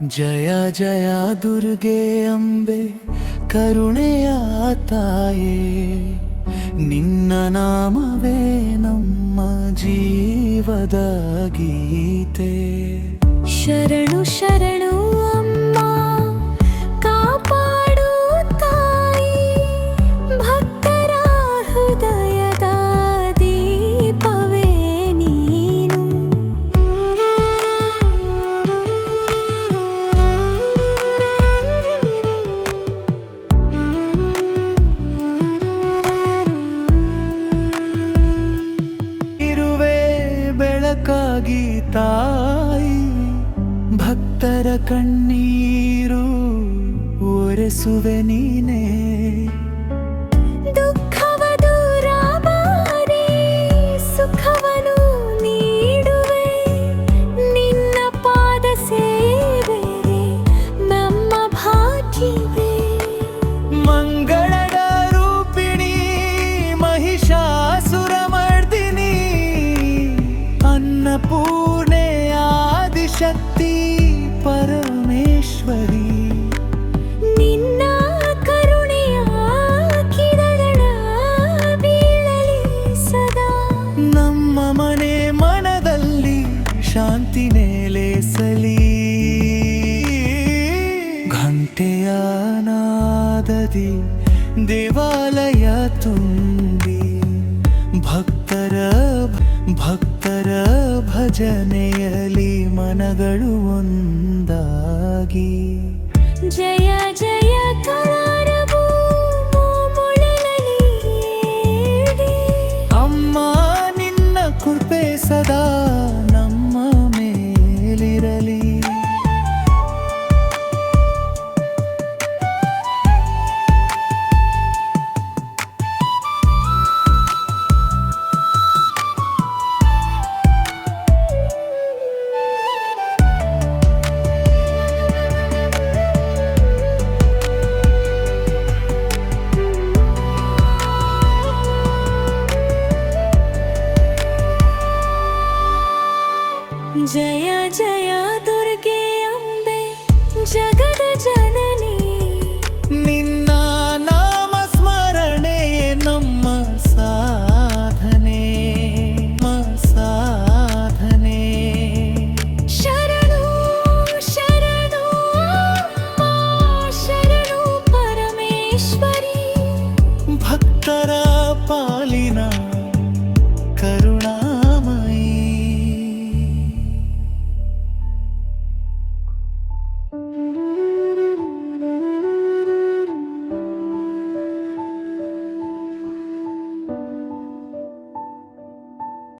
ಜಯ ಜಯ ದುರ್ಗೆ ಅಂಬೆ ಕರುಣೆಯ ತಾಯೇ, ನಿನ್ನ ನಾಮವೇ ನಮ್ಮ ಜೀವದ ಗೀತೆ. ಶರಣು ಶರಣು ಅಮ್ಮ ಕಾಪಾಡು ತಾಯಿ, ಭಕ್ತರ ಹೃದಯದ ದೀಪವೇ ನೀನು. ಇರುವೆ ಬೆಳಕಾಗಿ ತಾಯಿ, ಭಕ್ತರ ಕಣ್ಣೀರು ಒರೆಸುವೆ ನೀನೇ. ದುಃಖವ ದೂರ ಮಾಡಿ ಸುಖವನು ನೀಡುವೆ, ನಿನ್ನ ಪಾದ ಸೇವೆಗೆ ನಮ್ಮ ಭಾಗ್ಯವೇ. ಮಂಗಳದ ರೂಪಿಣಿ ಮಹಿಷಾಸುರ ಮರ್ದಿನಿ, ಅನ್ನಪೂರ್ಣೆ ಆದಿಶಕ್ತಿ ಪರಮೇಶ್ವರಿ. ನಿನ್ನ ಕರುಣೆಯ ಕಿರಣಗಳ ಬೀಳಲಿ ಸದಾ, ನಮ್ಮ ಮನೆ ಮನದಲ್ಲಿ ಶಾಂತಿ ನೆಲೆಸಲಿ. ಘಂಟೆಯ ನಾದದಿ ದೇವಾಲಯ ತುಂಬಿ, ಭಕ್ತರ ಭಜನೆಯಲಿ ಮನಗಳು ಒಂದಾಗಿ. ಜಯ ಜಯ ಕರಾರವು ಮೊಳಲಲಿ ಏರಿ. ಅಮ್ಮ ನಿನ್ನ ಕೃಪೆ ಸದಾ ನಮ್ಮ ಮೇಲಿರಲಿ. ಜಯ ಜಯ ದುರ್ಗೆ ಅಂಬೆ, ಜಗ